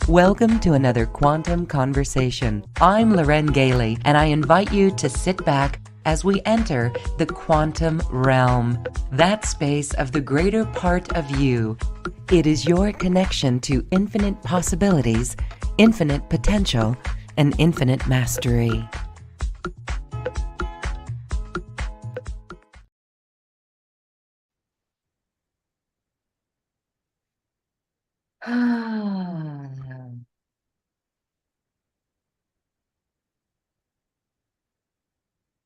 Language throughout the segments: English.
Welcome to another Quantum Conversation. I'm Loren Gailey, and I invite you to sit back as we enter the quantum realm, that space of the greater part of you. It is your connection to infinite possibilities, infinite potential, and infinite mastery.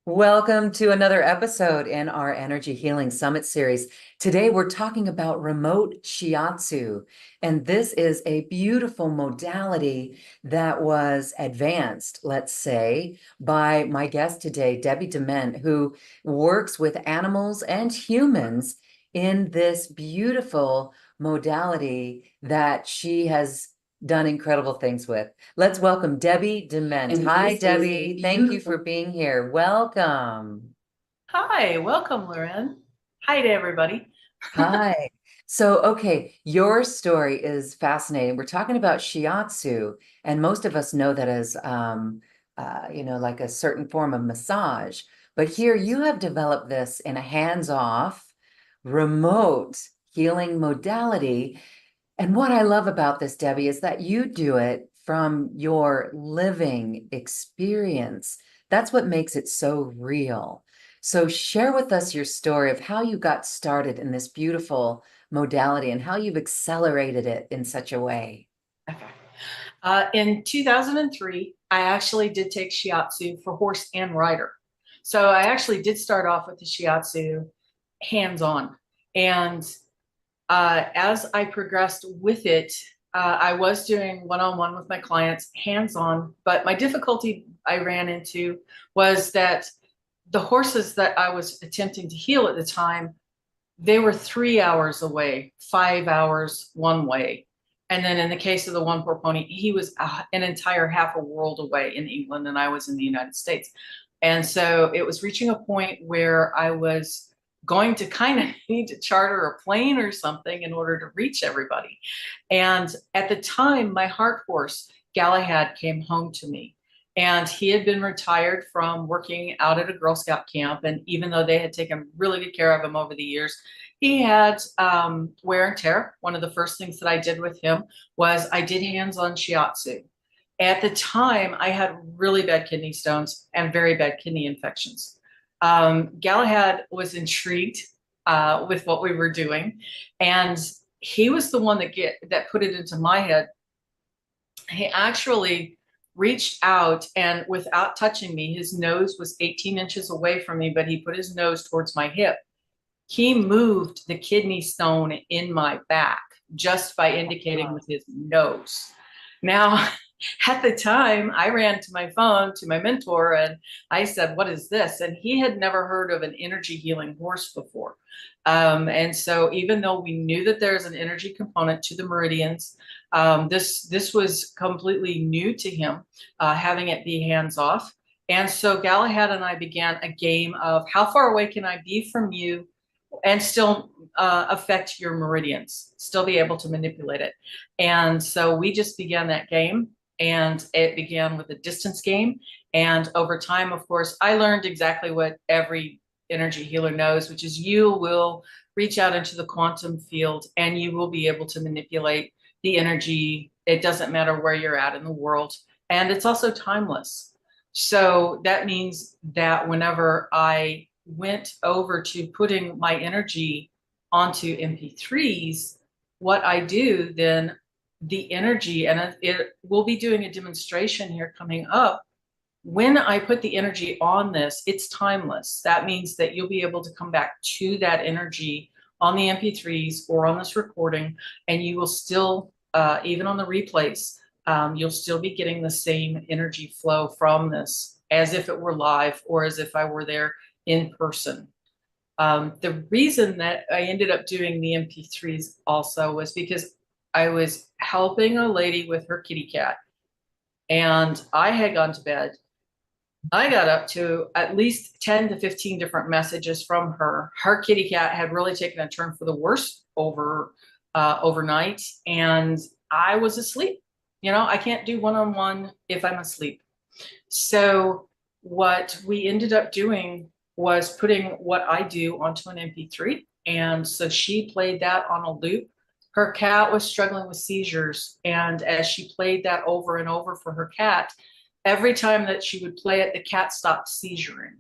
Welcome to another episode in our Energy Healing Summit series. Today we're talking about remote Shiatsu, and this is a beautiful modality that was advanced, let's say, by my guest today, Debbie Diment, who works with animals and humans in this beautiful modality that she has done incredible things with. Let's welcome Debbie Diment. Hi, Debbie. Thank you for being here. Welcome. Hi, welcome, Loren. Hi to everybody. Hi. So, okay, your story is fascinating. We're talking about Shiatsu, and most of us know that as, like a certain form of massage. But here you have developed this in a hands-off, remote healing modality. And what I love about this, Debbie, is that you do it from your living experience. That's what makes it so real. So share with us your story of how you got started in this beautiful modality and how you've accelerated it in such a way. Okay. In 2003, I actually did take Shiatsu for horse and rider. So I actually did start off with the Shiatsu hands-on. And as I progressed with it, I was doing one-on-one with my clients, hands-on. But my difficulty I ran into was that the horses that I was attempting to heal at the time, they were 3 hours away, 5 hours one way. And then in the case of the one poor pony, he was an entire half a world away in England, and I was in the United States. And so it was reaching a point where I was going to kind of need to charter a plane or something in order to reach everybody. And at the time, my heart horse, Galahad, came home to me. And he had been retired from working out at a Girl Scout camp. And even though they had taken really good care of him over the years, he had wear and tear. One of the first things that I did with him was I did hands-on Shiatsu. At the time, I had really bad kidney stones and very bad kidney infections. Galahad was intrigued with what we were doing, and he was the one that put it into my head. He actually reached out, and without touching me, his nose was 18 inches away from me, but he put his nose towards my hip. He moved the kidney stone in my back just by indicating with his nose. Now, at the time, I ran to my phone to my mentor and I said, "What is this?" And he had never heard of an energy healing horse before. And so even though we knew that there's an energy component to the Meridians, this was completely new to him, having it be hands off. And so Galahad and I began a game of how far away can I be from you and still affect your meridians, still be able to manipulate it. And so we just began that game, and it began with a distance game. And over time, of course, I learned exactly what every energy healer knows, which is you will reach out into the quantum field and you will be able to manipulate the energy. It doesn't matter where you're at in the world. And it's also timeless. So that means that whenever I went over to putting my energy onto MP3s, what I do then, the energy, and we'll be doing a demonstration here coming up. When I put the energy on this, it's timeless. That means that you'll be able to come back to that energy on the MP3s or on this recording, and you will still, even on the replays, you'll still be getting the same energy flow from this as if it were live or as if I were there in person. The reason that I ended up doing the MP3s also was because I was helping a lady with her kitty cat, and I had gone to bed. I got up to at least 10 to 15 different messages from her. Her kitty cat had really taken a turn for the worse overnight, and I was asleep. I can't do one-on-one if I'm asleep. So what we ended up doing was putting what I do onto an MP3. And so she played that on a loop. Her cat was struggling with seizures. And as she played that over and over for her cat, every time that she would play it, the cat stopped seizuring.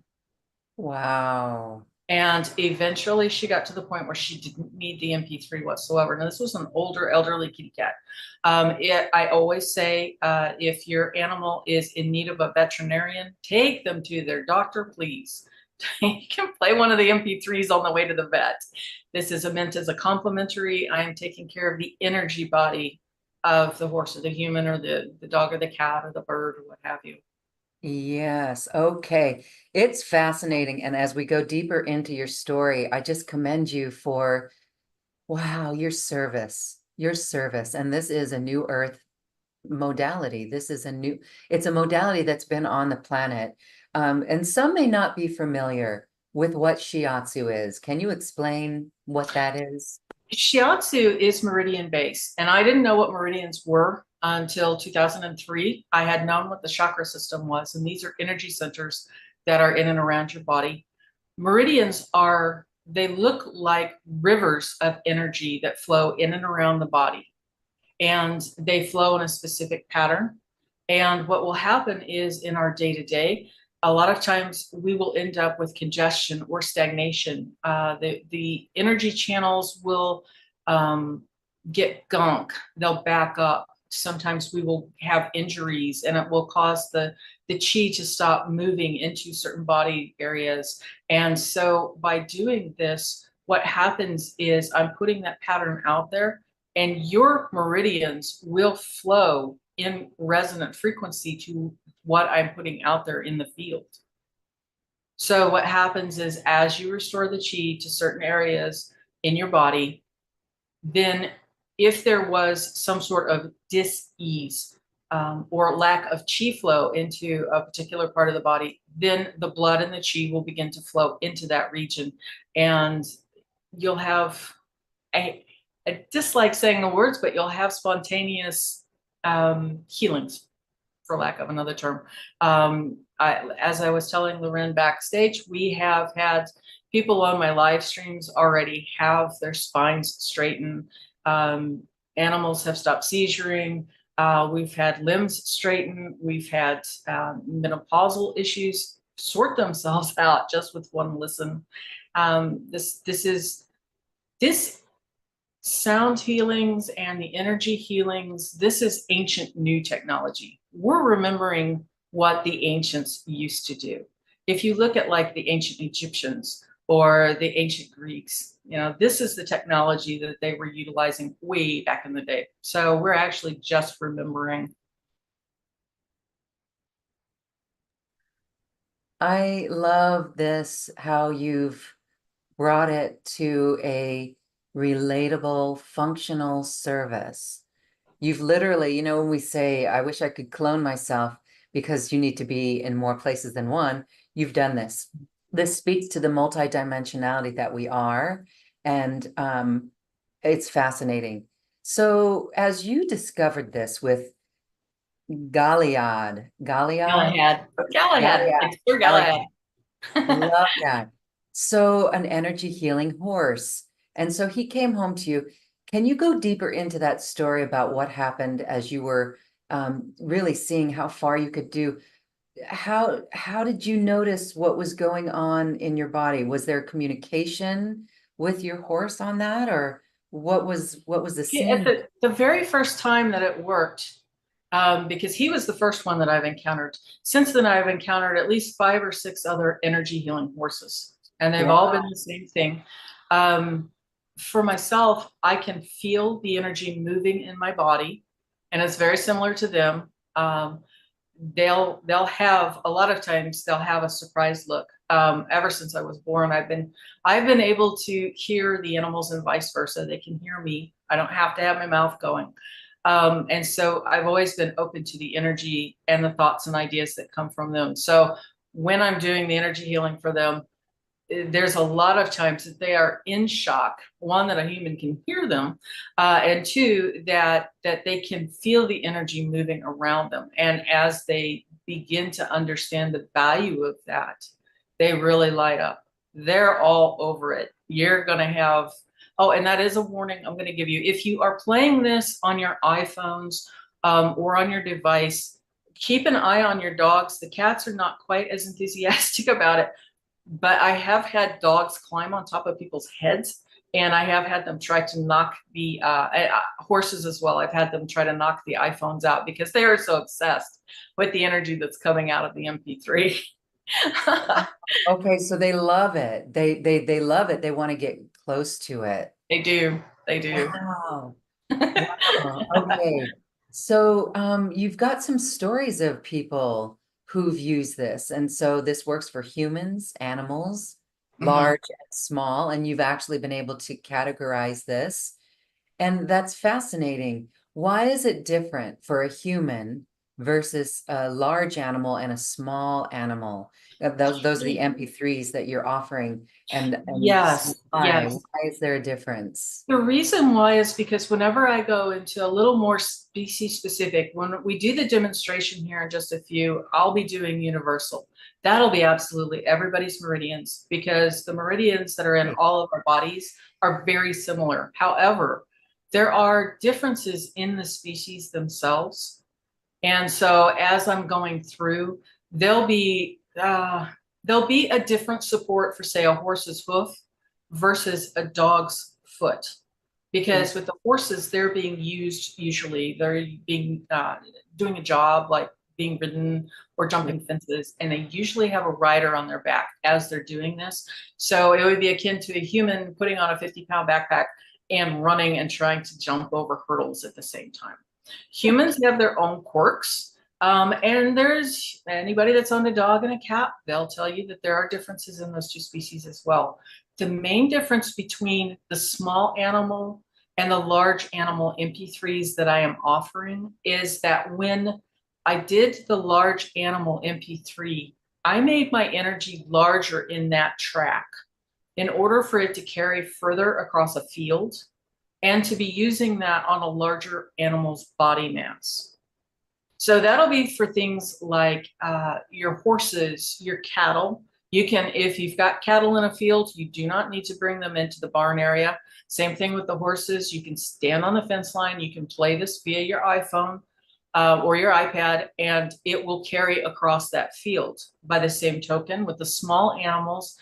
Wow. And eventually she got to the point where she didn't need the MP3 whatsoever. Now, this was an older, elderly kitty cat. I always say, if your animal is in need of a veterinarian, take them to their doctor, please. You can play one of the MP3s on the way to the vet. This is meant as a complimentary. I am taking care of the energy body of the horse or the human or the dog or the cat or the bird or what have you. Yes. Okay. It's fascinating. And as we go deeper into your story, I just commend you for, wow, your service. And this is a new earth modality. It's a modality that's been on the planet. And some may not be familiar with what Shiatsu is. Can you explain what that is? Shiatsu is meridian based, and I didn't know what meridians were until 2003. I had known what the chakra system was, and these are energy centers that are in and around your body. Meridians they look like rivers of energy that flow in and around the body, and they flow in a specific pattern. And what will happen is in our day to day, a lot of times we will end up with congestion or stagnation. The energy channels will get gunk, they'll back up. Sometimes we will have injuries and it will cause the chi to stop moving into certain body areas. And so by doing this, what happens is I'm putting that pattern out there, and your meridians will flow in resonant frequency to what I'm putting out there in the field. So what happens is as you restore the chi to certain areas in your body, then if there was some sort of dis-ease or lack of chi flow into a particular part of the body, then the blood and the chi will begin to flow into that region. And you'll have, I dislike saying the words, but you'll have spontaneous healings, for lack of another term. As I was telling Loren backstage, we have had people on my live streams already have their spines straightened. Animals have stopped seizuring. We've had limbs straightened. We've had menopausal issues sort themselves out just with one listen. This sound healings and the energy healings, this is ancient new technology. We're remembering what the ancients used to do. If you look at like the ancient Egyptians or the ancient Greeks, this is the technology that they were utilizing way back in the day. So we're actually just remembering. I love this, how you've brought it to a relatable, functional service. You've literally, when we say, I wish I could clone myself because you need to be in more places than one, you've done this. This speaks to the multidimensionality that we are, and it's fascinating. So, as you discovered this with Galliard, Galahad, Galliard, it's Sir Galahad. Galliard, love that. So, an energy healing horse. And so he came home to you. Can you go deeper into that story about what happened as you were really seeing how far you could do? How did you notice what was going on in your body? Was there communication with your horse on that, or what was the At scene? the very first time that it worked, because he was the first one that I've encountered. Since then, I've encountered at least 5 or 6 other energy healing horses, and they've all been Wow. the same thing. For myself, I can feel the energy moving in my body, and it's very similar to them. They'll have a lot of times they'll have a surprised look. Ever since I was born, I've been able to hear the animals and vice versa. They can hear me. I don't have to have my mouth going. And so I've always been open to the energy and the thoughts and ideas that come from them. So when I'm doing the energy healing for them, there's a lot of times that they are in shock. One, that a human can hear them, and two, that they can feel the energy moving around them. And as they begin to understand the value of that, they really light up. They're all over it. You're going to have, oh, and that is a warning I'm going to give you. If you are playing this on your iPhones or on your device, keep an eye on your dogs. The cats are not quite as enthusiastic about it, but I have had dogs climb on top of people's heads, and I have had them try to knock the horses as well. I've had them try to knock the iPhones out because they are so obsessed with the energy that's coming out of the MP3. Okay, so they love it. They love it. They want to get close to it. They do. They do. Wow. Wow. Okay. So you've got some stories of people who've used this. And so this works for humans, animals, Mhm. large and small, and you've actually been able to categorize this. And that's fascinating. Why is it different for a human versus a large animal and a small animal? Those are the MP3s that you're offering. And so Yes, why? yes. Why is there a difference? The reason why is because whenever I go into a little more species specific, when we do the demonstration here in just a few, I'll be doing universal. That'll be absolutely everybody's meridians, because the meridians that are in Right. all of our bodies are very similar. However, there are differences in the species themselves. And so as I'm going through, there'll be there'll be a different support for, say, a horse's hoof versus a dog's foot, Mm, because with the horses, they're being used, usually they're being doing a job like being ridden or right. jumping fences, and they usually have a rider on their back as they're doing this. So it would be akin to a human putting on a 50-pound backpack and running and trying to jump over hurdles at the same time. Humans have their own quirks. And there's anybody that's owned a dog and a cat, they'll tell you that there are differences in those two species as well. The main difference between the small animal and the large animal MP3s that I am offering is that when I did the large animal MP3, I made my energy larger in that track in order for it to carry further across a field and to be using that on a larger animal's body mass. So that'll be for things like your horses, your cattle. You can, if you've got cattle in a field, you do not need to bring them into the barn area. Same thing with the horses. You can stand on the fence line. You can play this via your iPhone or your iPad, and it will carry across that field. By the same token, with the small animals,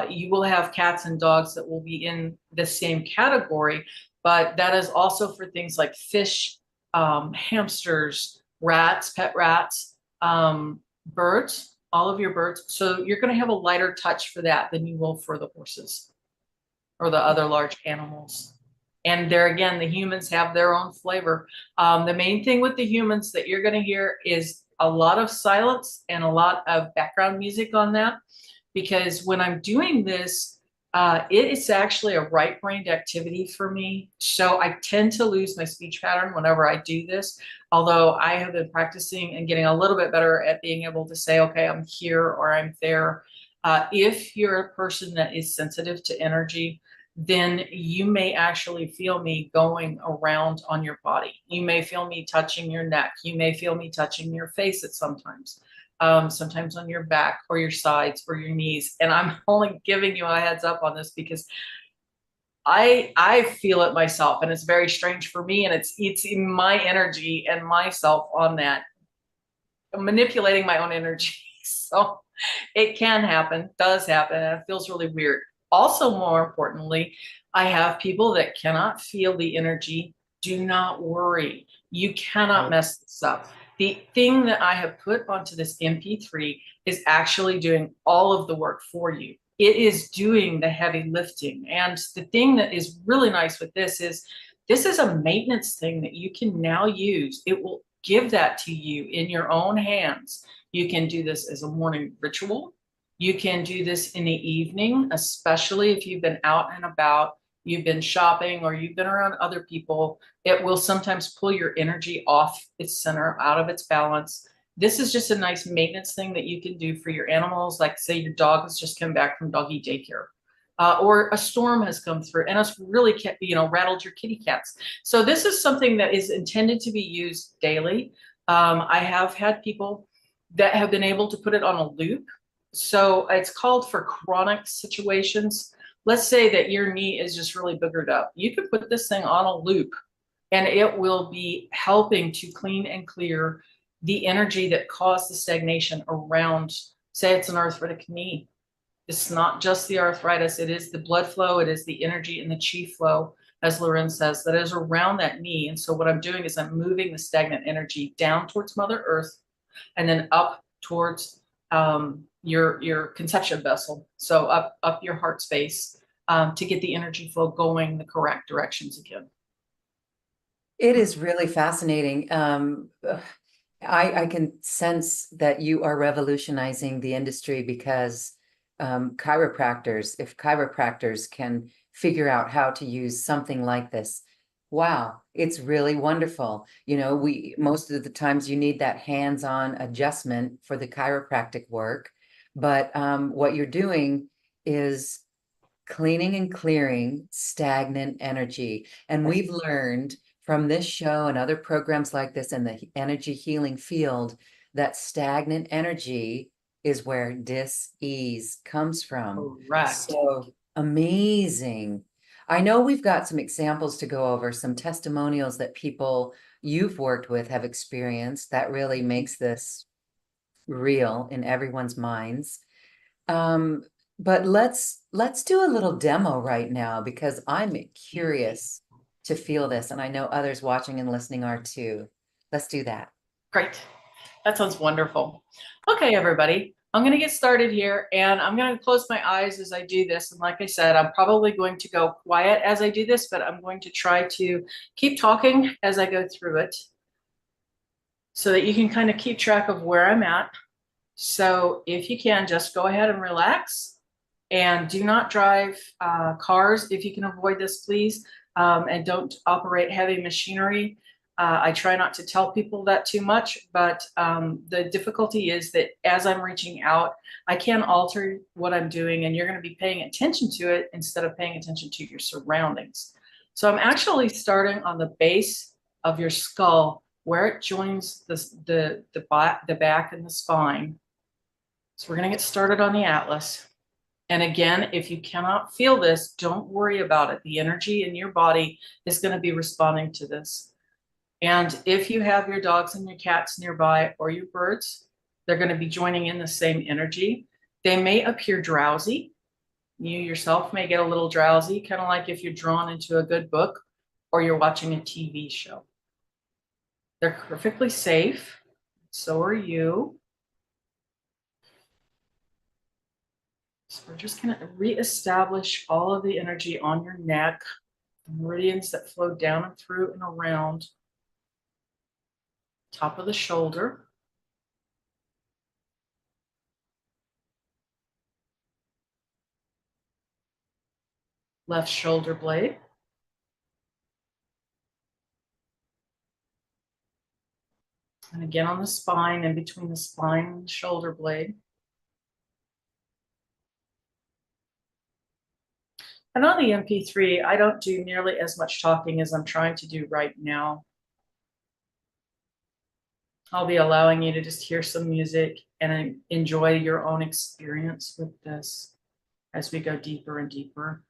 you will have cats and dogs that will be in the same category, but that is also for things like fish, hamsters, rats, pet rats, birds, all of your birds. So you're going to have a lighter touch for that than you will for the horses or the other large animals. And there again, the humans have their own flavor. The main thing with the humans that you're going to hear is a lot of silence and a lot of background music on that, because when I'm doing this, it is actually a right-brained activity for me. So I tend to lose my speech pattern whenever I do this, although I have been practicing and getting a little bit better at being able to say, okay, I'm here or I'm there. If you're a person that is sensitive to energy, then you may actually feel me going around on your body. You may feel me touching your neck. You may feel me touching your face at sometimes. Sometimes on your back or your sides or your knees. And I'm only giving you a heads up on this because I feel it myself, and it's very strange for me, and it's in my energy and myself on that, manipulating my own energy. So it can happen, does happen, and it feels really weird. Also, more importantly, I have people that cannot feel the energy. Do not worry. You cannot Right. mess this up. The thing that I have put onto this MP3 is actually doing all of the work for you. It is doing the heavy lifting. And the thing that is really nice with this is a maintenance thing that you can now use. It will give that to you in your own hands. You can do this as a morning ritual. You can do this in the evening, especially if you've been out and about, you've been shopping, or you've been around other people. It will sometimes pull your energy off its center, out of its balance. This is just a nice maintenance thing that you can do for your animals. Like say your dog has just come back from doggy daycare. Or a storm has come through and it's really, rattled your kitty cats. So this is something that is intended to be used daily. I have had people that have been able to put it on a loop. So it's called for chronic situations. Let's say that your knee is just really boogered up. You can put this thing on a loop and it will be helping to clean and clear the energy that caused the stagnation around, say it's an arthritic knee. It's not just the arthritis, it is the blood flow, it is the energy and the chi flow, as Loren says, that is around that knee. And so what I'm doing is I'm moving the stagnant energy down towards Mother Earth and then up towards your conception vessel. So up your heart space to get the energy flow going the correct directions again. It is really fascinating. I can sense that you are revolutionizing the industry because if chiropractors can figure out how to use something like this, wow, it's really wonderful. You know, most of the times you need that hands-on adjustment for the chiropractic work, but what you're doing is cleaning and clearing stagnant energy. And we've learned from this show and other programs like this in the energy healing field that stagnant energy is where dis-ease comes from. Correct. So amazing. I know we've got some examples to go over, some testimonials that people you've worked with have experienced that really makes this real in everyone's minds. Um, but let's do a little demo right now because I'm curious to feel this, and I know others watching and listening are too. Let's do that. Great. That sounds wonderful. Okay, everybody, I'm going to get started here and I'm going to close my eyes as I do this. And like I said, I'm probably going to go quiet as I do this, but I'm going to try to keep talking as I go through it so that you can kind of keep track of where I'm at. So if you can, just go ahead and relax and do not drive cars if you can avoid this, please. And don't operate heavy machinery. I try not to tell people that too much, but the difficulty is that as I'm reaching out, I can alter what I'm doing and you're going to be paying attention to it instead of paying attention to your surroundings. So I'm actually starting on the base of your skull where it joins the back and the spine. So we're going to get started on the atlas. And again, if you cannot feel this, don't worry about it. The energy in your body is going to be responding to this. And if you have your dogs and your cats nearby or your birds, they're going to be joining in the same energy. They may appear drowsy. You yourself may get a little drowsy, kind of like if you're drawn into a good book or you're watching a TV show. They're perfectly safe. So are you. So we're just going to reestablish all of the energy on your neck, the meridians that flow down and through and around, top of the shoulder, left shoulder blade, and again on the spine and between the spine and the shoulder blade. And on the MP3, I don't do nearly as much talking as I'm trying to do right now. I'll be allowing you to just hear some music and enjoy your own experience with this as we go deeper and deeper.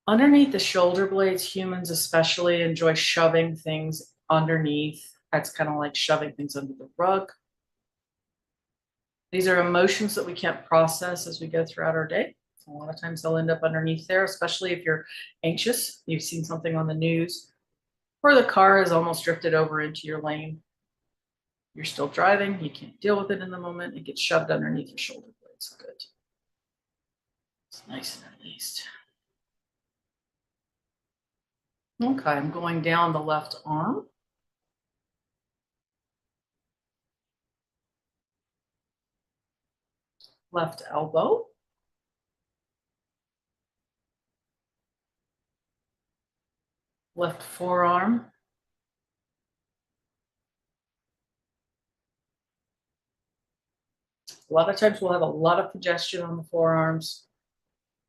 Underneath the shoulder blades, humans especially enjoy shoving things underneath. That's kind of like shoving things under the rug. These are emotions that we can't process as we go throughout our day. A lot of times they'll end up underneath there, especially if you're anxious, you've seen something on the news, or the car has almost drifted over into your lane. You're still driving, you can't deal with it in the moment, it gets shoved underneath your shoulder blades. Good. It's nice and released. Okay, I'm going down the left arm. Left elbow. Left forearm. A lot of times we'll have a lot of congestion on the forearms,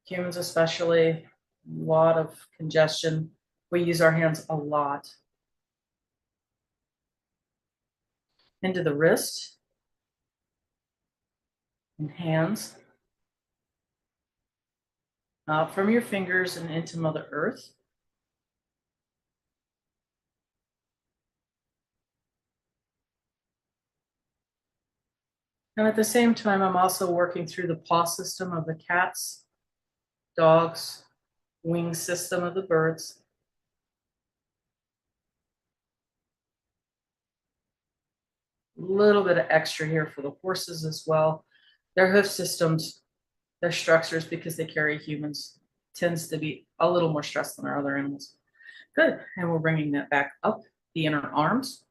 humans especially, a lot of congestion. We use our hands a lot. Into the wrist and hands, out from your fingers and into Mother Earth. And at the same time, I'm also working through the paw system of the cats, dogs, wing system of the birds. A little bit of extra here for the horses as well. Their hoof systems, their structures, because they carry humans, tends to be a little more stressed than our other animals. Good. And we're bringing that back up the inner arms,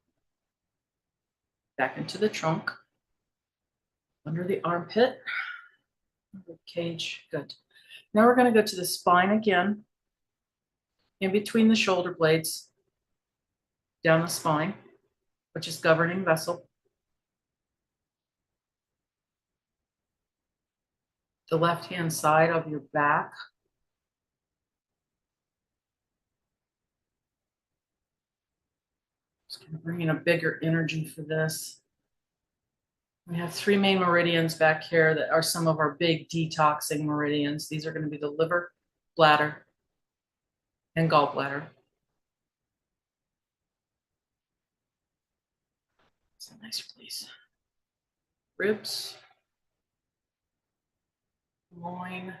back into the trunk, under the armpit, rib cage. Good. Now we're going to go to the spine again, in between the shoulder blades, down the spine, which is governing vessel. The left-hand side of your back. Just going to bring in a bigger energy for this. We have 3 main meridians back here that are some of our big detoxing meridians. These are going to be the liver, bladder, and gallbladder. It's a nice release. Ribs, loin.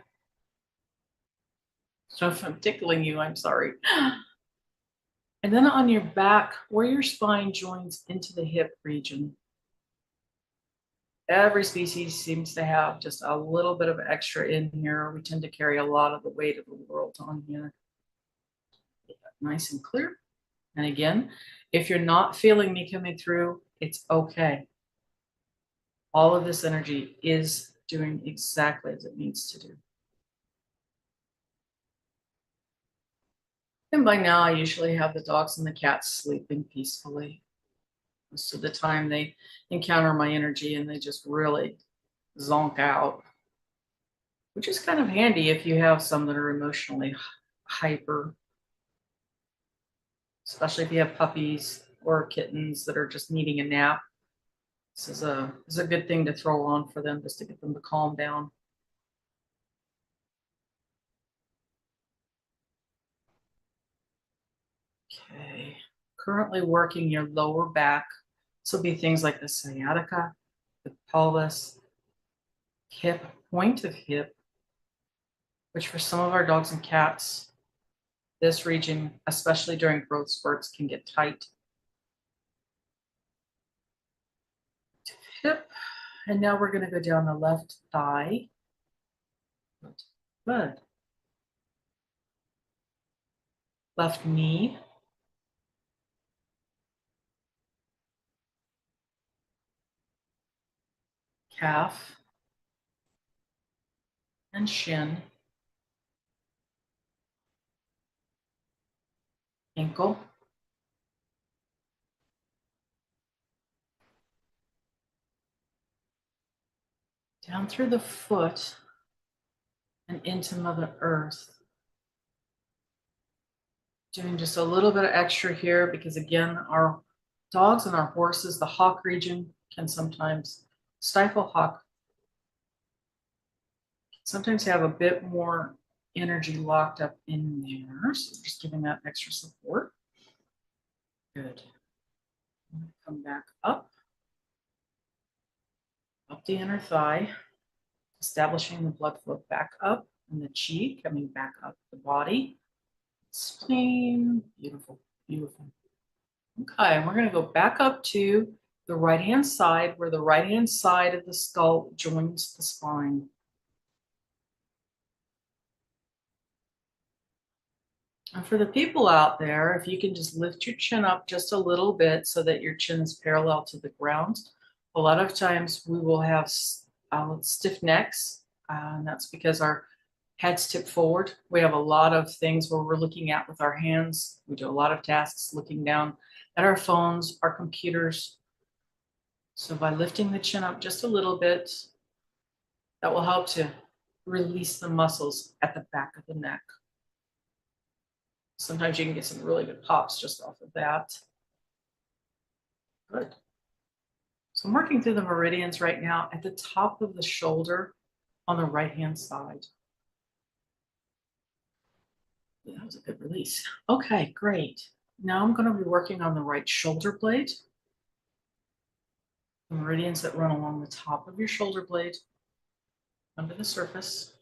So if I'm tickling you, I'm sorry. And then on your back, where your spine joins into the hip region. Every species seems to have just a little bit of extra in here. We tend to carry a lot of the weight of the world on here. Get that nice and clear. And again, if you're not feeling me coming through, it's okay. All of this energy is doing exactly as it needs to do. And by now, I usually have the dogs and the cats sleeping peacefully. Most of the time, they encounter my energy and they just really zonk out, which is kind of handy if you have some that are emotionally hyper, especially if you have puppies or kittens that are just needing a nap. This is a good thing to throw on for them just to get them to calm down. Okay, currently working your lower back. This will be things like the sciatica, the pelvis, hip, point of hip, which for some of our dogs and cats, this region, especially during growth spurts, can get tight. Hip, and now we're going to go down the left thigh. Good. Left knee. Calf. And shin. Ankle. Down through the foot and into Mother Earth. Doing just a little bit of extra here because again, our dogs and our horses, the hock region can sometimes stifle hock. Sometimes have a bit more energy locked up in there. So just giving that extra support. Good. Come back up the inner thigh, establishing the blood flow back up and the chi coming back up the body. Spleen, beautiful, beautiful. Okay, and we're going to go back up to the right-hand side where the right-hand side of the skull joins the spine. And for the people out there, if you can just lift your chin up just a little bit so that your chin is parallel to the ground. A lot of times we will have stiff necks, and that's because our heads tip forward. We have a lot of things where we're looking at with our hands. We do a lot of tasks looking down at our phones, our computers. So by lifting the chin up just a little bit, That will help to release the muscles at the back of the neck. Sometimes you can get some really good pops just off of that. Good. So I'm working through the meridians right now at the top of the shoulder on the right-hand side. That was a good release. Okay, great. Now I'm going to be working on the right shoulder blade. The meridians that run along the top of your shoulder blade, under the surface.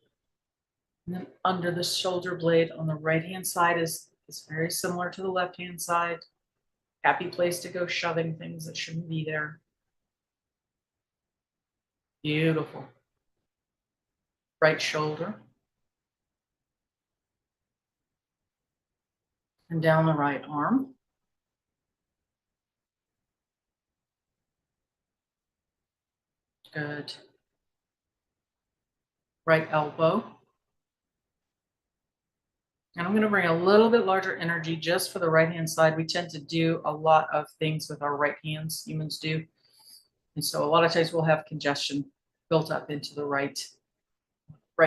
And then under the shoulder blade on the right-hand side is very similar to the left-hand side. Happy place to go shoving things that shouldn't be there. Beautiful. Right shoulder. And down the right arm. Good. Right elbow. And I'm going to bring a little bit larger energy just for the right-hand side. We tend to do a lot of things with our right hands, humans do. And so a lot of times we'll have congestion built up into the right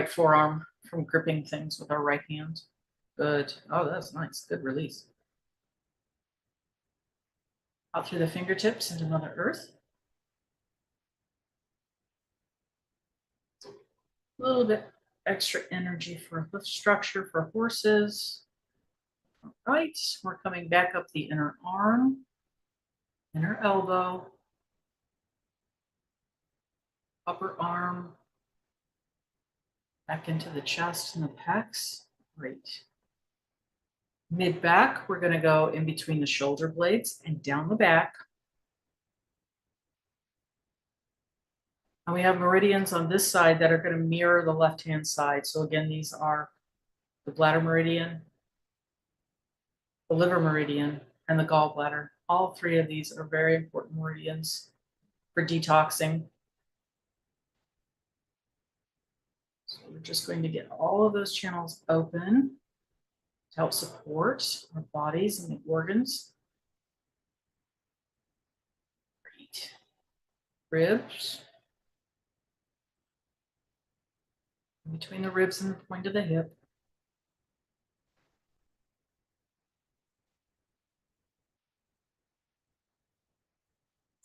forearm from gripping things with our right hand. Good. Oh, that's nice. Good release. Out through the fingertips into Mother Earth. A little bit extra energy for hoof structure for horses. All right, we're coming back up the inner arm, inner elbow, upper arm, back into the chest and the pecs. Great. Mid back, we're going to go in between the shoulder blades and down the back. And we have meridians on this side that are going to mirror the left-hand side. So again, these are the bladder meridian, the liver meridian, and the gallbladder. All three of these are very important meridians for detoxing. So we're just going to get all of those channels open to help support our bodies and the organs. Great. Ribs. Between the ribs and the point of the hip.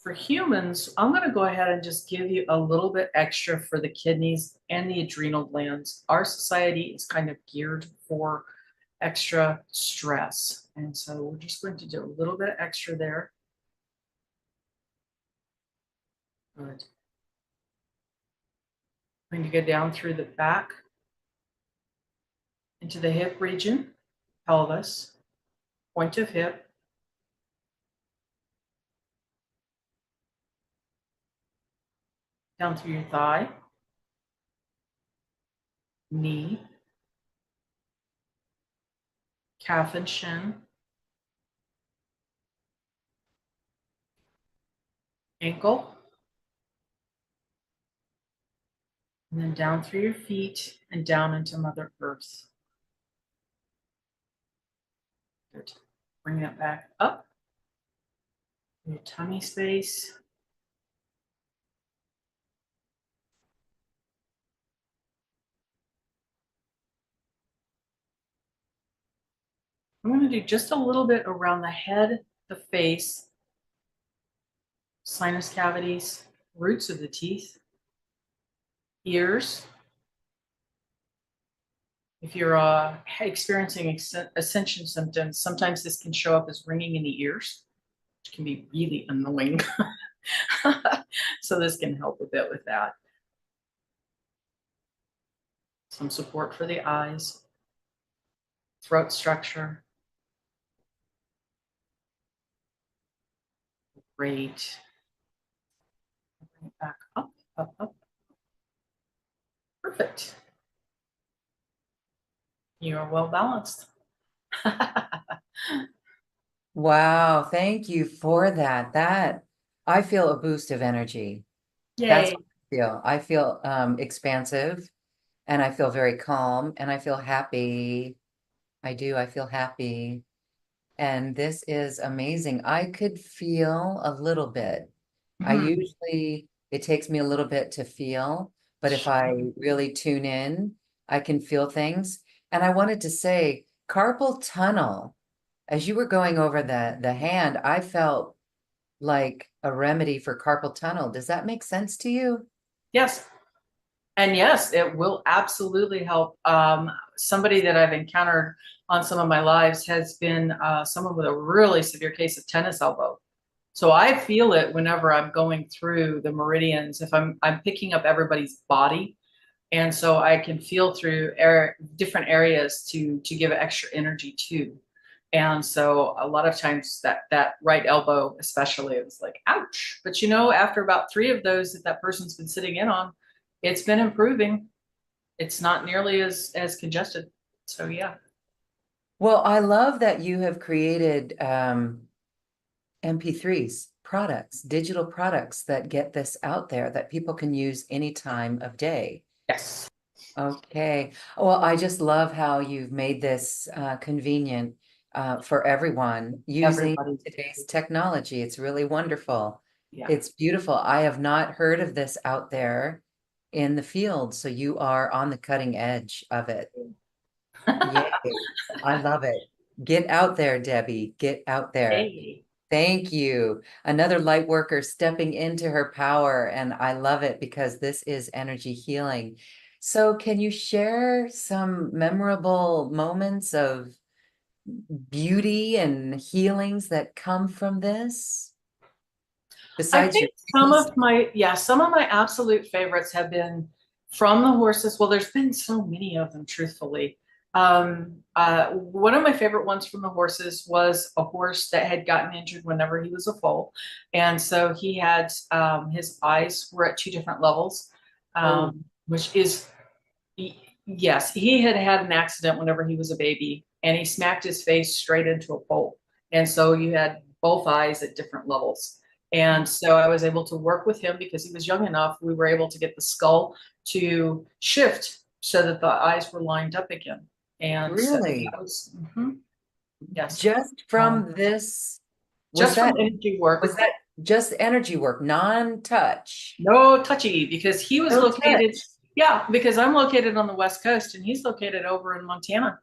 For humans, I'm going to go ahead and just give you a little bit extra for the kidneys and the adrenal glands. Our society is kind of geared for extra stress. And so we're just going to do a little bit extra there. Good. I'm going to go down through the back into the hip region, pelvis, point of hip, down through your thigh, knee, calf and shin, ankle, and then down through your feet and down into Mother Earth. Good. Bring that back up. Your tummy space. I'm going to do just a little bit around the head, the face, sinus cavities, roots of the teeth, ears. If you're experiencing ascension symptoms, sometimes this can show up as ringing in the ears, which can be really annoying. So this can help a bit with that. Some support for the eyes, throat structure. Great. Bring it back up, up, up. Perfect. You are well balanced. Wow, thank you for that. I feel a boost of energy. That's Yay. what I feel. I feel expansive, and I feel very calm, and I feel happy. I do. I feel happy. And this is amazing. I could feel a little bit. Mhm. It takes me a little bit to feel, but if I really tune in, I can feel things. And I wanted to say, carpal tunnel, as you were going over the hand, I felt like a remedy for carpal tunnel. Does that make sense to you? Yes. And yes, it will absolutely help. Somebody that I've encountered on some of my lives has been someone with a really severe case of tennis elbow. So I feel it whenever I'm going through the meridians. If I'm picking up everybody's body, and so I can feel through different areas to give extra energy to. And so a lot of times that right elbow, especially, it was like, ouch. But after about 3 of those that person's been sitting in on, it's been improving. It's not nearly as congested. So yeah. Well, I love that you have created MP3s, products, digital products that get this out there that people can use any time of day. Yes. Okay. Well, I just love how you've made this convenient for everyone using Everybody. today's technology. It's really wonderful. Yeah. It's beautiful. I have not heard of this out there in the field, so you are on the cutting edge of it. Yay. I love it. Get out there, Debbie. Get out there. Hey. Thank you. Another light worker stepping into her power. And I love it because this is energy healing. So, can you share some memorable moments of beauty and healings that come from this? I Besides your think some peace? of my absolute favorites have been from the horses. Well, there's been so many of them, truthfully. One of my favorite ones from the horses was a horse that had gotten injured whenever he was a foal. And so he had his eyes were at 2 different levels, Oh, which is, yes, he had had an accident whenever he was a baby and he smacked his face straight into a pole. And so you had both eyes at different levels. And so I was able to work with him because he was young enough. We were able to get the skull to shift so that the eyes were lined up again. And so really? that was, yes, Just um, from this, was just that from energy work. was that just energy work, non-touch? No touchy because he was No located, touch. yeah, because I'm located on the West Coast and he's located over in Montana.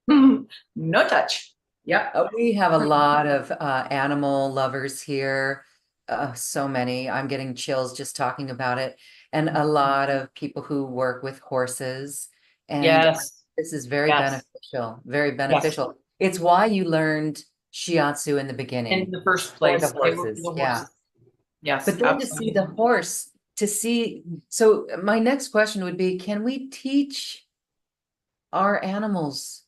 No touch. Yep. We have a lot of animal lovers here. So many. I'm getting chills just talking about it. And a lot of people who work with horses. And Yes. this is very Yes. beneficial, very Yes. beneficial. It's why you learned Shiatsu in the In beginning the first for the place, they were for horses. the Yeah. horses. Yes, But then to see the absolutely. horse, to see, so my next question would be, can we teach our animals?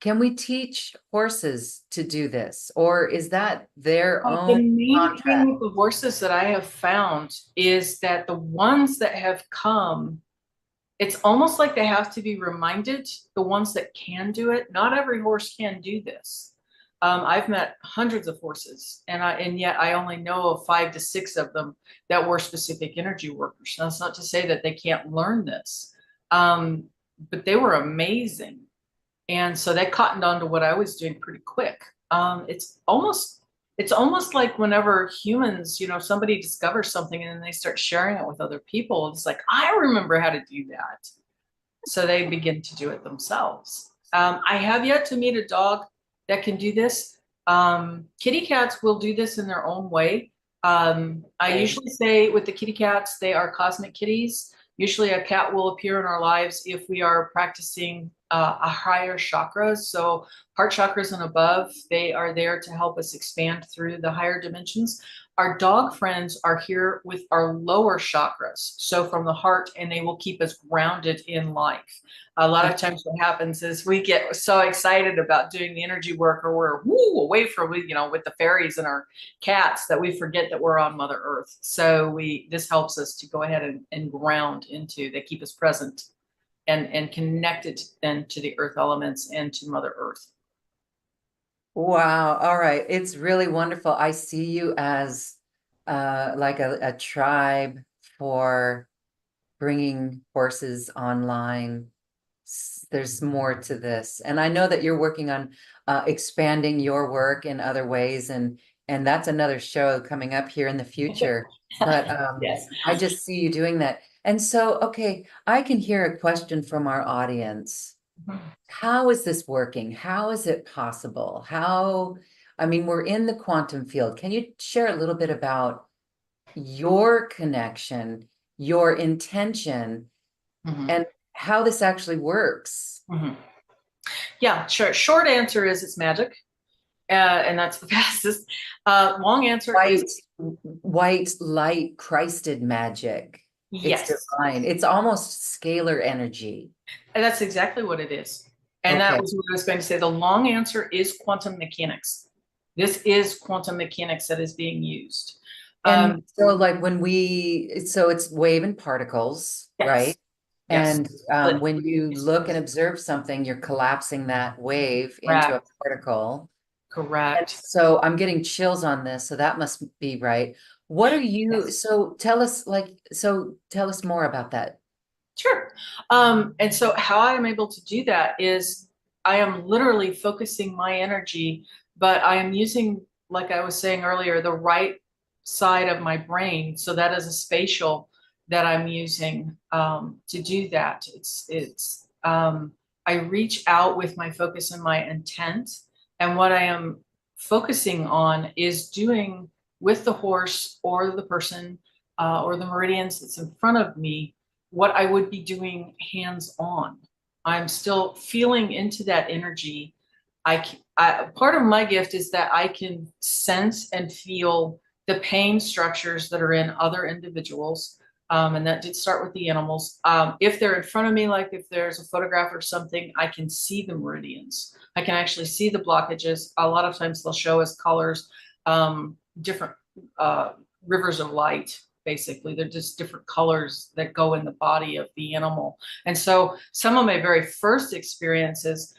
Can we teach horses to do this, or is that their The own main thing contract? with the horses that I have found is that the ones that have come, it's almost like they have to be reminded, the ones that can do it. Not every horse can do this. I've met hundreds of horses, and yet I only know of 5 to 6 of them that were specific energy workers. Now, that's not to say that they can't learn this, um, but they were amazing, and so they cottoned on to what I was doing pretty quick. It's almost like whenever humans, somebody discovers something and then they start sharing it with other people. It's like, I remember how to do that. So they begin to do it themselves. I have yet to meet a dog that can do this. Kitty cats will do this in their own way. I Okay. usually say with the kitty cats, they are cosmic kitties. Usually a cat will appear in our lives if we are practicing a higher chakras. So heart chakras and above, they are there to help us expand through the higher dimensions. Our dog friends are here with our lower chakras, so from the heart, and they will keep us grounded in life. A lot of times what happens is we get so excited about doing the energy work, or we're away from, with the fairies and our cats, that we forget that we're on Mother Earth. So this helps us to go ahead and ground into, they keep us present and connected then to the earth elements and to Mother Earth. Wow. All right. It's really wonderful. I see you as like a tribe for bringing horses online. There's more to this. And I know that you're working on expanding your work in other ways, and that's another show coming up here in the future. But Yes. I just see you doing that. And so, okay, I can hear a question from our audience. Mhm. How is this working? How is it possible? I mean, we're in the quantum field. Can you share a little bit about your connection, your intention, Mhm. and how this actually works? Mhm. Yeah, sure. Short answer is it's magic, and that's the fastest. Long answer is White, white light, Christed magic. It's yes. divine. It's almost scalar energy. And that's exactly what it is. And that Okay. was what I was going to say. The long answer is quantum mechanics. This is quantum mechanics that is being used. And Um, so like so it's wave and particles, yes, right? yes. And But when you look and observe something, you're collapsing that wave into a correct, particle. And correct. so I'm getting chills on this, so that must be right. What are you, Yes. so tell us more about that. Sure. And so how I am able to do that is I am literally focusing my energy, but I am using, like I was saying earlier, the right side of my brain. So that is a spatial that I'm using to do that. I reach out with my focus and my intent. And what I am focusing on is doing with the horse or the person or the meridians that's in front of me what I would be doing hands on. I'm still feeling into that energy. Part of my gift is that I can sense and feel the pain structures that are in other individuals. And that did start with the animals. If they're in front of me, like if there's a photograph or something, I can see the meridians. I can actually see the blockages. A lot of times they'll show us colors, different uh, rivers of light. Basically, they're just different colors that go in the body of the animal. And so some of my very first experiences,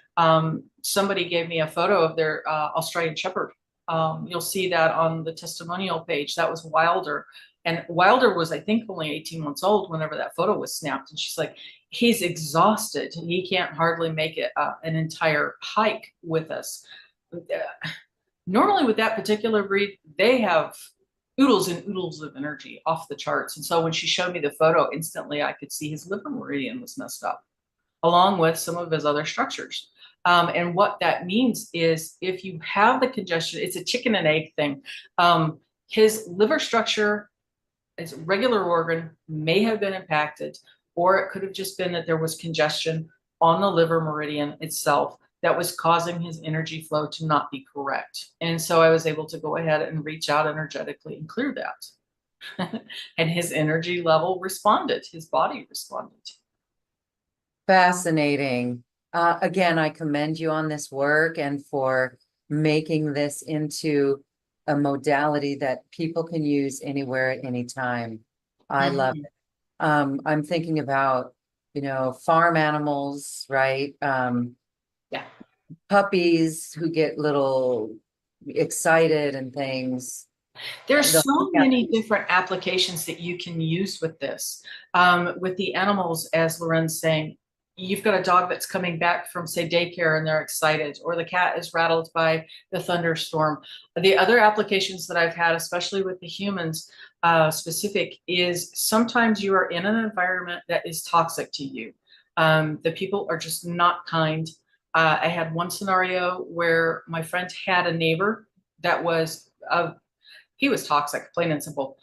somebody gave me a photo of their Australian Shepherd. You'll see that on the testimonial page. That was Wilder. And Wilder was, I think, only 18 months old whenever that photo was snapped. And she's like, he's exhausted. He can't hardly make it an entire hike with us. Normally, with that particular breed, they have oodles and oodles of energy off the charts. And so when she showed me the photo, instantly I could see his liver meridian was messed up, along with some of his other structures. And what that means is if you have the congestion, it's a chicken and egg thing. His liver structure, his regular organ, may have been impacted, or it could have just been that there was congestion on the liver meridian itself that was causing his energy flow to not be correct. And so I was able to go ahead and reach out energetically and clear that. And his energy level responded, his body responded. Fascinating. Again, I commend you on this work and for making this into a modality that people can use anywhere at any time. I love Mhm. it. I'm thinking about, farm animals, right? Yeah. Puppies who get little excited and things. There's The so many different applications that you can use with this. With the animals, as Loren's saying, you've got a dog that's coming back from, say, daycare and they're excited, or the cat is rattled by the thunderstorm. The other applications that I've had, especially with the humans specific, is sometimes you are in an environment that is toxic to you. The people are just not kind. I had one scenario where my friend had a neighbor that was he was toxic, plain and simple.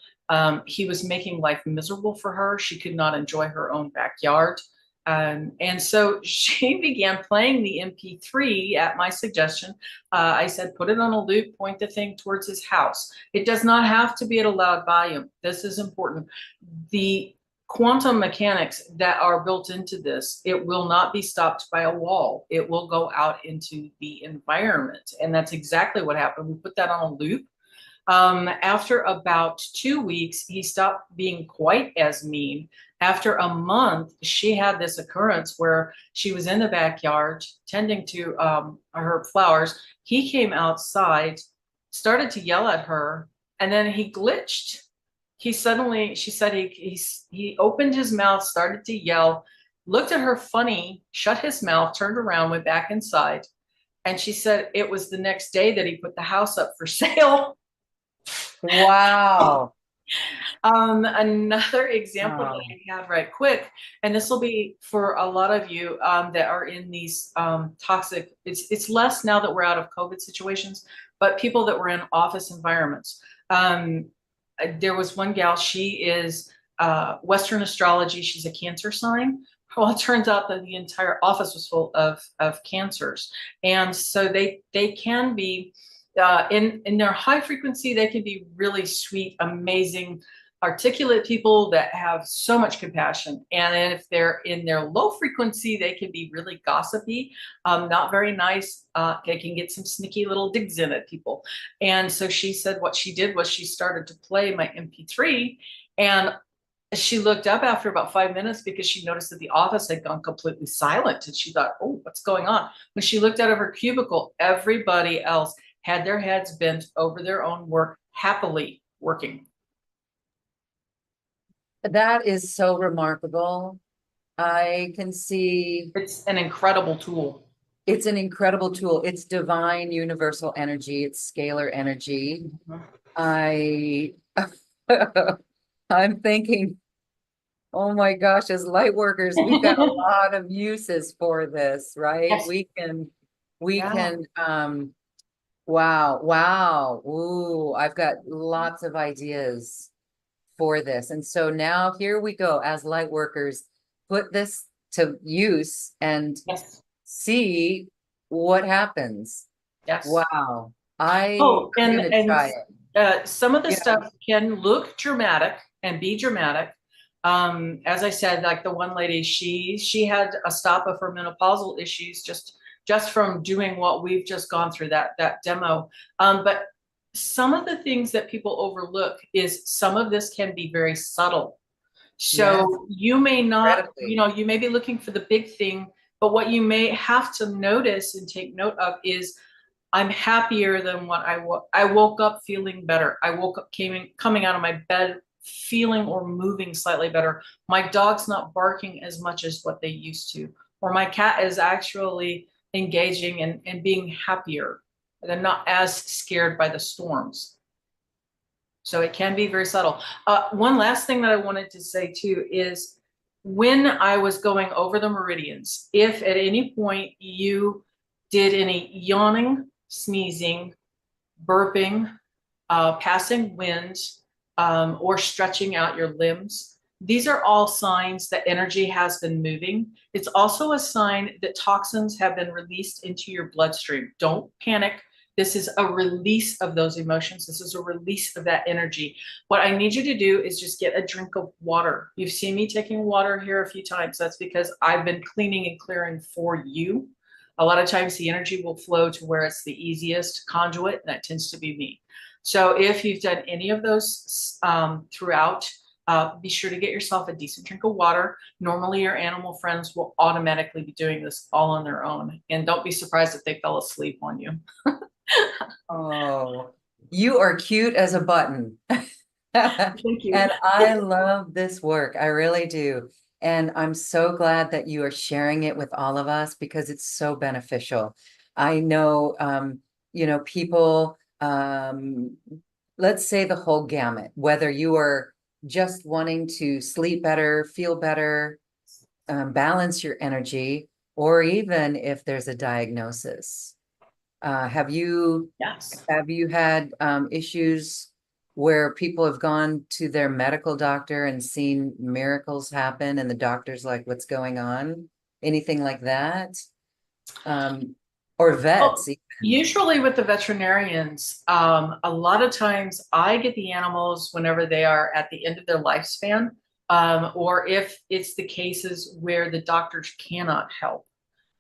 He was making life miserable for her. She could not enjoy her own backyard. And so she began playing the MP3 at my suggestion. I said, put it on a loop, point the thing towards his house. It does not have to be at a loud volume. This is important. The quantum mechanics that are built into this, it will not be stopped by a wall. It will go out into the environment. And that's exactly what happened. We put that on a loop. After about 2 weeks, he stopped being quite as mean. After a month, she had this occurrence where she was in the backyard tending to her flowers. He came outside, started to yell at her, and then he glitched. She said he opened his mouth, started to yell, looked at her funny, shut his mouth, turned around, went back inside. And she said it was the next day that he put the house up for sale. Wow. Another example that Oh, I have right quick, and this will be for a lot of you that are in these toxic, it's less now that we're out of COVID situations, but people that were in office environments. Um, there was one gal, she is Western astrology, she's a Cancer sign. Well, it turns out that the entire office was full of cancers. And so they can be in their high frequency, they can be really sweet, amazing, articulate people that have so much compassion. And if they're in their low frequency, they can be really gossipy, not very nice. They can get some sneaky little digs in at people. And so she said what she did was she started to play my MP3, and she looked up after about 5 minutes because she noticed that the office had gone completely silent. And she thought, oh, what's going on? When she looked out of her cubicle, everybody else had their heads bent over their own work, happily working. that is so remarkable. I can see It's an incredible tool. it's an incredible tool. It's divine universal energy. It's scalar energy. I I'm thinking, oh my gosh, as light workers, we've got a lot of uses for this, right? Yes. We Yeah. can wow, wow. Ooh, I've got lots of ideas for this. And so now here we go as light workers, put this to use and Yes. see what happens. Yes. Wow. Oh, I'm and gonna and try it. some of the You know, stuff can look dramatic and be dramatic. As I said, like the one lady, she had a stop of her menopausal issues just from doing what we've just gone through that demo. But some of the things that people overlook is some of this can be very subtle. yes, So you may not, incredibly. you may be looking for the big thing, but what you may have to notice and take note of is I'm happier than what I woke up feeling better. I woke up coming out of my bed feeling or moving slightly better. My dog's not barking as much as what they used to, or my cat is actually engaging and being happier. They're not as scared by the storms. So it can be very subtle. One last thing that I wanted to say too is when I was going over the meridians, if at any point you did any yawning, sneezing, burping, passing wind, or stretching out your limbs, these are all signs that energy has been moving. It's also a sign that toxins have been released into your bloodstream. Don't panic. This is a release of those emotions. This is a release of that energy. What I need you to do is just get a drink of water. You've seen me taking water here a few times. That's because I've been cleaning and clearing for you. A lot of times the energy will flow to where it's the easiest conduit, and that tends to be me. So if you've done any of those throughout, be sure to get yourself a decent drink of water. Normally your animal friends will automatically be doing this all on their own. And don't be surprised if they fell asleep on you. Oh, you are cute as a button. Thank you. And I love this work. I really do. And I'm so glad that you are sharing it with all of us because it's so beneficial. I know, people, let's say the whole gamut, whether you are just wanting to sleep better, feel better, balance your energy, or even if there's a diagnosis. Uh, have you Yes. have you had issues where people have gone to their medical doctor and seen miracles happen and the doctor's like, what's going on? Anything like that? Um, or Well, vets even. usually with the veterinarians, a lot of times I get the animals whenever they are at the end of their lifespan, or if it's the cases where the doctors cannot help.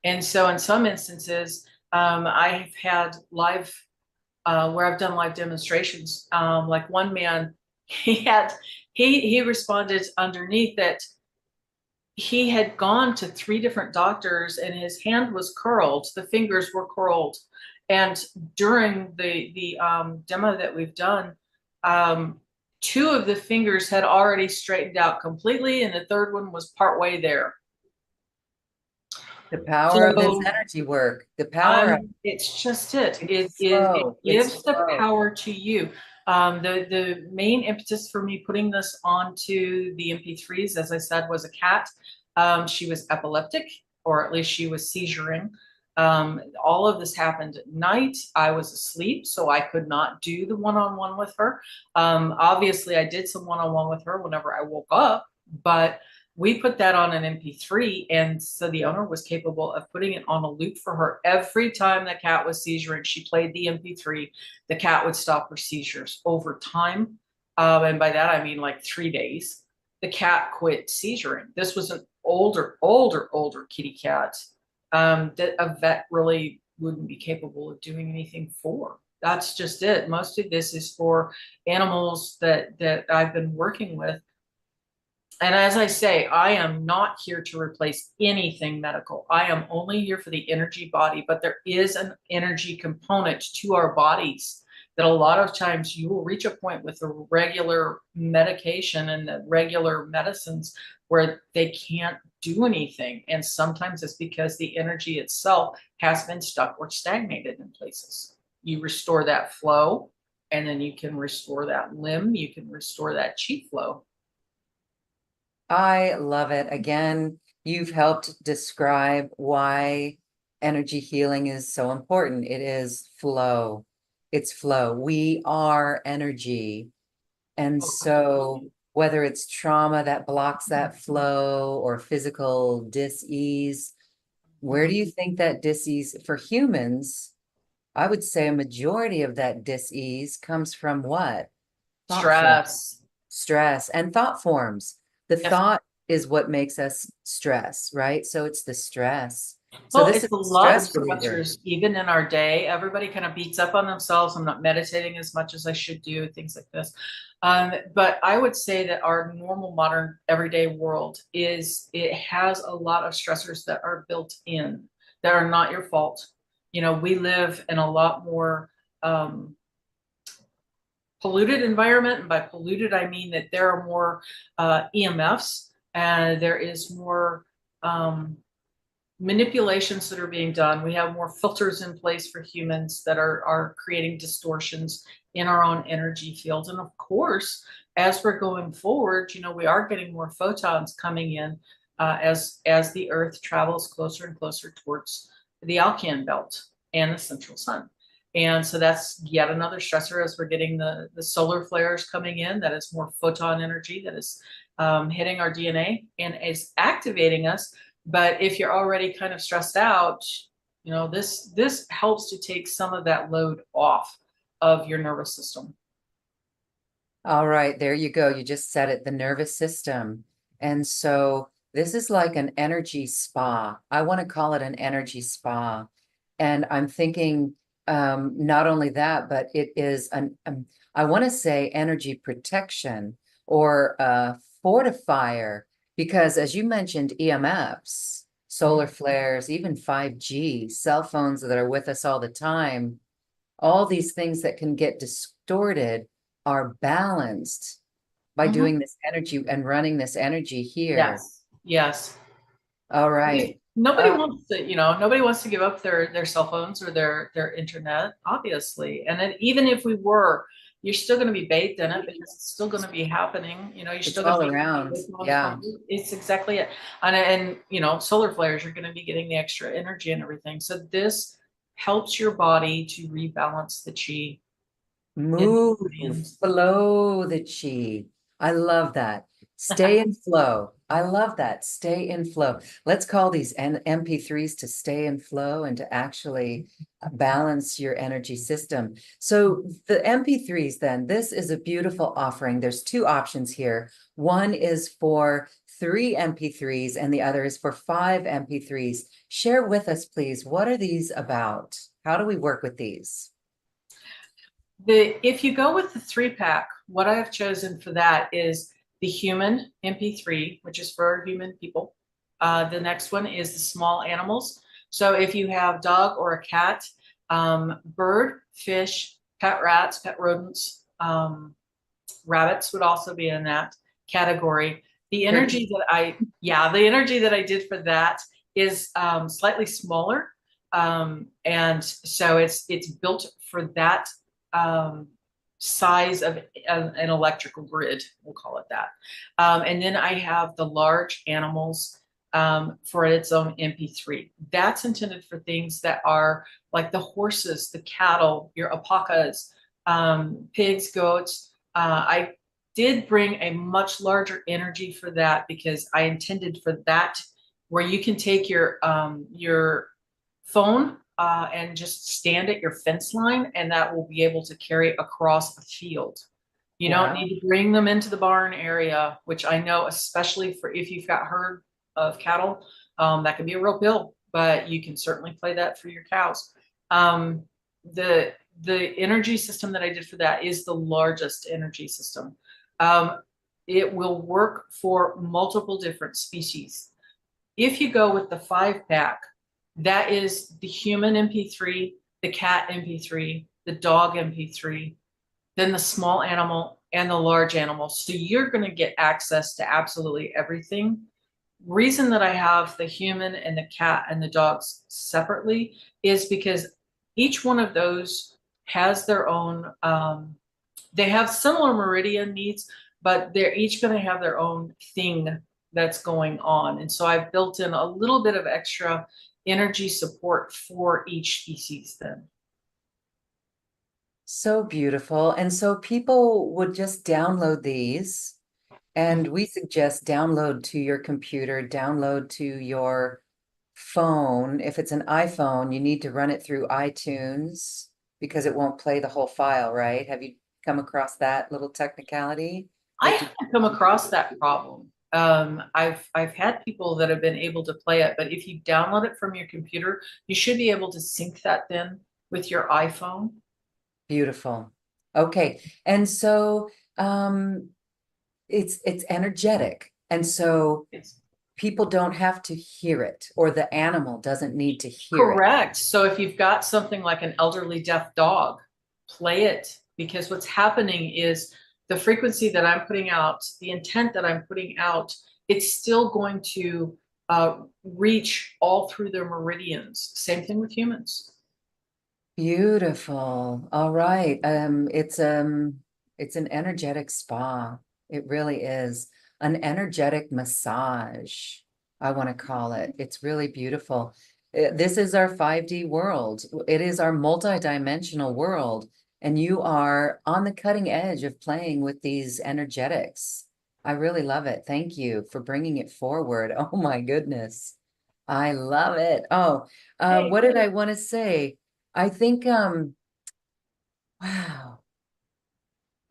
And so in some instances, I've had where I've done live demonstrations. Like one man, he had he responded underneath that he had gone to three different doctors and his hand was curled, the fingers were curled. And during the demo that we've done, um, two of the fingers had already straightened out completely, and the third one was partway there. The power of this So energy work, the power of it's just it. it's It slow, it's gives the slow. power to you. The main impetus for me putting this onto the MP3s, as I said, was a cat. She was epileptic, or at least she was seizuring. All of this happened at night. I was asleep, so I could not do the one-on-one with her. Obviously, I did some one-on-one with her whenever I woke up, but we put that on an MP3, and so the owner was capable of putting it on a loop for her. Every time the cat was seizuring, she played the MP3, the cat would stop her seizures over time. And by that, I mean like 3 days. The cat quit seizuring. This was an older kitty cat that a vet really wouldn't be capable of doing anything for. That's just it. Most of this is for animals that I've been working with. And as I say, I am not here to replace anything medical. I am only here for the energy body, but there is an energy component to our bodies that a lot of times you will reach a point with the regular medication and the regular medicines where they can't do anything. And sometimes it's because the energy itself has been stuck or stagnated in places. You restore that flow, and then you can restore that limb, you can restore that chi flow. I love it. Again, you've helped describe why energy healing is so important. It is flow. It's flow. We are energy. And Oh, so absolutely. whether it's trauma that blocks that flow or physical dis-ease, where do you think that dis-ease for humans? I would say a majority of that dis-ease comes from what? Thought form, Stress. stress, and thought forms. The Yes. thought is what makes us stress, right? So it's the stress. So Well, this it's is a a lot of stress reliever. stressors, even in our day. Everybody kind of beats up on themselves. I'm not meditating as much as I should do, things like this. But I would say that our normal, modern, everyday world it has a lot of stressors that are built in that are not your fault. You know, we live in a lot more um, polluted environment. And by polluted, I mean that there are more EMFs and there is more manipulations that are being done. We have more filters in place for humans that are creating distortions in our own energy fields. And of course, as we're going forward, you know, we are getting more photons coming in as the Earth travels closer and closer towards the Alcan belt and the central sun. And so that's yet another stressor as we're getting the solar flares coming in. That is more photon energy that is hitting our DNA and is activating us. But if you're already kind of stressed out, you know, this helps to take some of that load off of your nervous system. All right, there you go. You just said it, the nervous system. And so this is like an energy spa. I want to call it an energy spa. And I'm thinking not only that, but it is I want to say energy protection or fortifier, because as you mentioned, EMFs, solar flares, even 5G, cell phones that are with us all the time, all these things that can get distorted are balanced by Mm-hmm. doing this energy and running this energy here. Yes, yes. All right. Nobody Uh, wants to, you know, nobody wants to give up their cell phones or their internet, obviously. And then even if we were, you're still going to be bathed in it because it's still going to be happening. You know, you're it's still going to all be around. on the Yeah. phone. It's exactly it. And you know, solar flares, you're going to be getting the extra energy and everything. So this helps your body to rebalance the chi in Move, meridians. flow the chi. I love that. Stay in flow. I love that. Stay in flow. Let's call these MP3s to stay in flow and to actually balance your energy system. So the MP3s then, this is a beautiful offering. There's two options here. One is for 3 MP3s and the other is for 5 MP3s. Share with us, please. What are these about? How do we work with these? If you go with the 3 pack, what I have chosen for that is the human MP3, which is for human people. The next one is the small animals. So if you have dog or a cat, bird, fish, pet rats, pet rodents, rabbits would also be in that category. Turkey. The energy that I did for that is slightly smaller. And so it's built for that um, size of an electrical grid, we'll call it that. And then I have the large animals for its own MP3. That's intended for things that are like the horses, the cattle, your alpacas, pigs, goats. I did bring a much larger energy for that because I intended for that where you can take your phone and just stand at your fence line, and that will be able to carry across a field. You don't Wow. need to bring them into the barn area, which I know, especially for if you've got herd of cattle, that can be a real bill, but you can certainly play that for your cows. Um, the the energy system that I did for that is the largest energy system. Um, it will work for multiple different species. If you go with the 5 pack, that is the human MP3, the cat MP3, the dog MP3, then the small animal and the large animal. So you're going to get access to absolutely everything. Reason that I have the human and the cat and the dogs separately is because each one of those has their own, they have similar meridian needs, but they're each going to have their own thing that's going on. And so I've built in a little bit of extra energy support for each species then. So beautiful. And so people would just download these, and we suggest download to your computer, download to your phone. If it's an iPhone, you need to run it through iTunes because it won't play the whole file, right? Have you come across that little technicality? You I have to, haven't come across that problem. I've had people that have been able to play it, but if you download it from your computer, you should be able to sync that then with your iPhone. beautiful. Okay. And so it's energetic. And so It's people don't have to hear it, or the animal doesn't need to hear it. correct. So if you've got something like an elderly deaf dog, play it because what's happening is the frequency that I'm putting out, the intent that I'm putting out, it's still going to reach all through their meridians. Same thing with humans. Beautiful. All right. It's an energetic spa. It really is. An energetic massage, I want to call it. It's really beautiful. This is our 5D world. It is our multi-dimensional world. And you are on the cutting edge of playing with these energetics. I really love it. Thank you for bringing it forward. Oh my goodness. I love it. Oh, Hey, what did I want to say? I think, wow,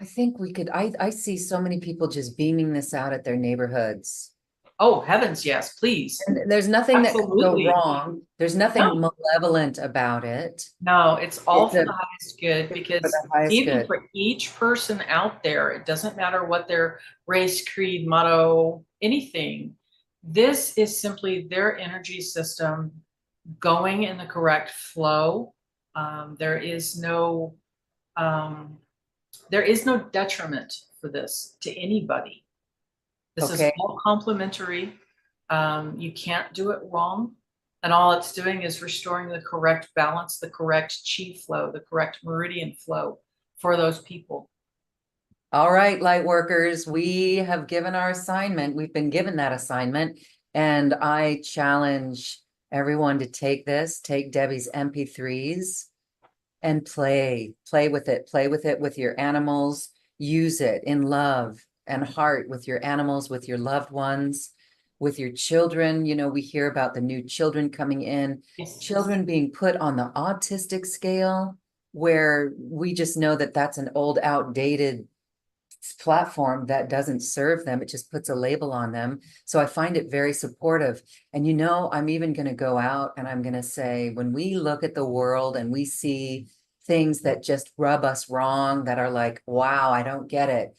I think we could, I see so many people just beaming this out at their neighborhoods. oh, heavens, yes, please. And there's nothing that could go Absolutely. wrong. There's No, nothing malevolent about it. no, it's all It's for a, the highest good it's for because the highest even good. for each person out there, it doesn't matter what their race, creed, motto, anything. This is simply their energy system going in the correct flow. There is um, there is no detriment for this to anybody. This is Okay. all complementary. You can't do it wrong. And all it's doing is restoring the correct balance, the correct chi flow, the correct meridian flow for those people. All right, light workers, we have given our assignment. We've been given that assignment, and I challenge everyone to take this, take Debbie's MP3s and play with it with your animals, use it in love and heart with your animals, with your loved ones, with your children. You know, we hear about the new children coming in, Yes. children being put on the autistic scale, where we just know that that's an old, outdated platform that doesn't serve them. It just puts a label on them. So I find it very supportive. And you know, I'm even going to go out and I'm going to say, when we look at the world and we see things that just rub us wrong, that are like, wow, I don't get it.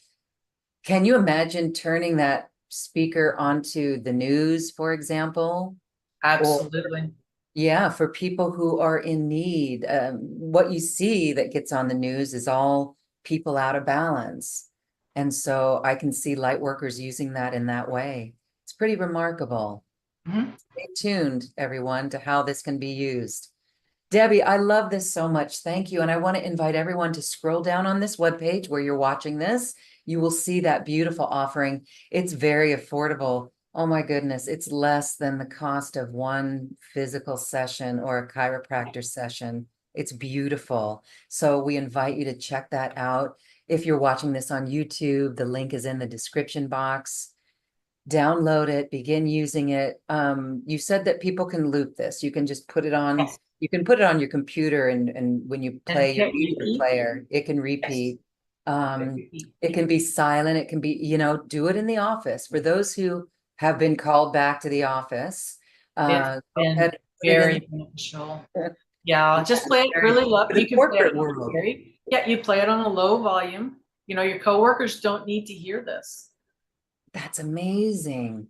Can you imagine turning that speaker onto the news, for example? Or Absolutely. yeah, for people who are in need, what you see that gets on the news is all people out of balance. And so I can see light workers using that in that way. It's pretty remarkable. Mhm. Stay tuned, everyone, to how this can be used. Debbie, I love this so much. Thank you. And I want to invite everyone to scroll down on this webpage where you're watching this. You will see that beautiful offering. It's very affordable. Oh my goodness, it's less than the cost of one physical session or a chiropractor session. It's beautiful. So we invite you to check that out. If you're watching this on YouTube, the link is in the description box. Download it, begin using it. You said that people can loop this. You can just put it on, Yes. you can put it on your computer and when you And play your hit music repeat. player, it can Yes. repeat. Hit Um, repeat. it can be silent, it can be, do it in the office. For those who have been called back to the office, It's go been ahead and put it in. very beneficial. Yeah, just play it Very really low. for the You can play it corporate on world. you play it on a low volume. Your coworkers don't need to hear this. That's amazing.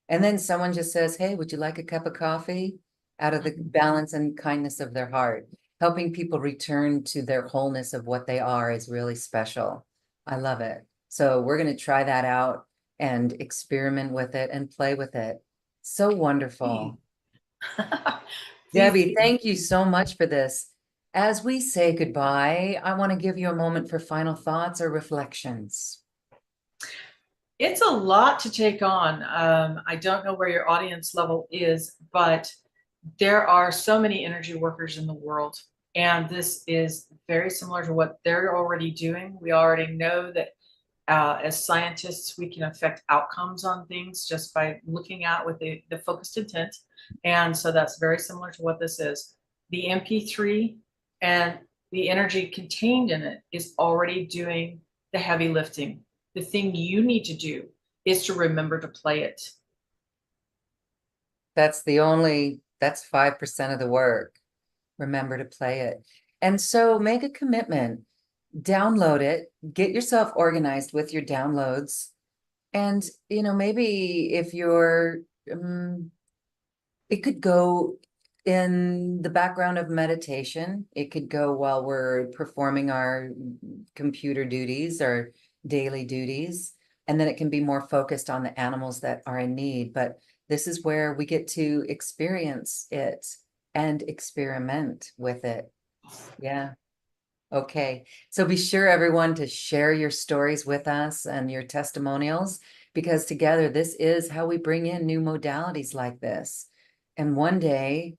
And then someone just says, hey, would you like a cup of coffee? Out of the balance and kindness of their heart. Helping people return to their wholeness of what they are is really special. I love it. So we're going to try that out and experiment with it and play with it. So wonderful. Please Debbie, do. thank you so much for this. As we say goodbye, I want to give you a moment for final thoughts or reflections. It's a lot to take on. I don't know where your audience level is, but there are so many energy workers in the world, and this is very similar to what they're already doing. We already know that as scientists, we can affect outcomes on things just by looking at with the focused intent. And so that's very similar to what this is. The MP3 and the energy contained in it is already doing the heavy lifting. The thing you need to do is to remember to play it. That's 5% of the work. Remember to play it. And so make a commitment, download it, get yourself organized with your downloads. And, maybe if it could go in the background of meditation. It could go while we're performing our computer duties or daily duties. And then it can be more focused on the animals that are in need. But this is where we get to experience it and experiment with it. Yeah. Okay. So be sure, everyone, to share your stories with us and your testimonials, because together this is how we bring in new modalities like this. And one day,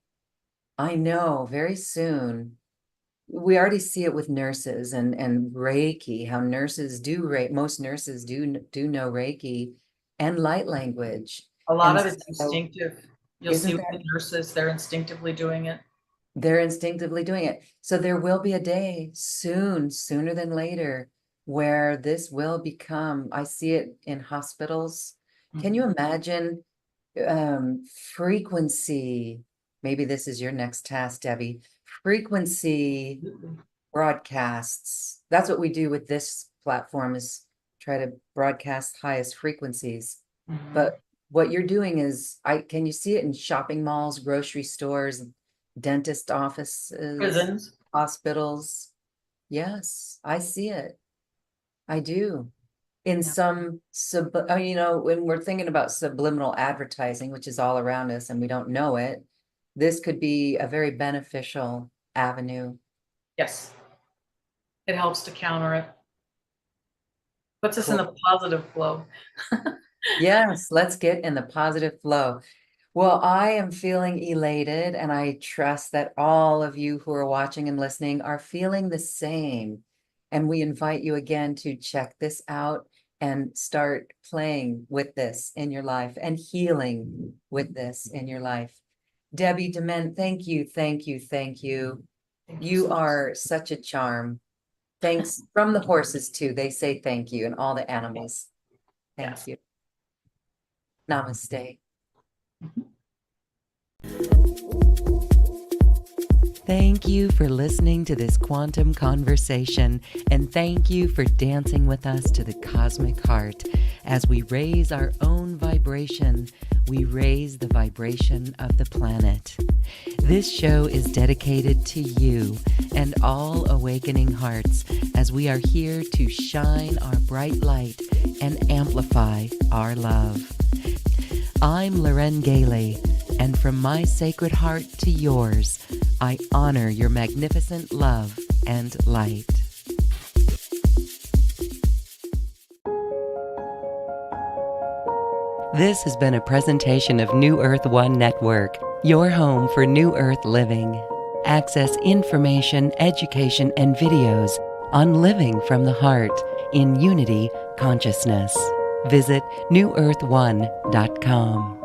I know very soon, we already see it with nurses and Reiki, how nurses do most nurses do know Reiki and light language. A lot And of it's so instinctive. You'll see isn't with that the nurses, they're instinctively doing it. they're instinctively doing it. So there will be a day soon, sooner than later, where this will become, I see it in hospitals. Can you imagine frequency? Maybe this is your next task, Debbie. Frequency broadcasts. That's what we do with this platform, is try to broadcast highest frequencies. Mhm. But what you're doing is, can you see it in shopping malls, grocery stores, dentist offices, Prisons. hospitals? Yes, I see it. I do. In Yeah. some when we're thinking about subliminal advertising, which is all around us and we don't know it, this could be a very beneficial avenue. Yes. It helps to counter it. Puts us in Cool. a positive flow. Yes, let's get in the positive flow. Well, I am feeling elated, and I trust that all of you who are watching and listening are feeling the same. And we invite you again to check this out and start playing with this in your life and healing with this in your life. Debbie Diment, thank you, thank you, thank you. Thank you You so much. are such a charm. Thanks from the horses too. They say thank you, and all the animals. Thank Yes. you. Namaste. Thank you for listening to this quantum conversation, and thank you for dancing with us to the cosmic heart. As we raise our own vibration, we raise the vibration of the planet. This show is dedicated to you and all awakening hearts, as we are here to shine our bright light and amplify our love. I'm Loren Gailey, and from my sacred heart to yours, I honor your magnificent love and light. This has been a presentation of New Earth One Network, your home for New Earth living. Access information, education, and videos on living from the heart in unity consciousness. Visit newearth1.com.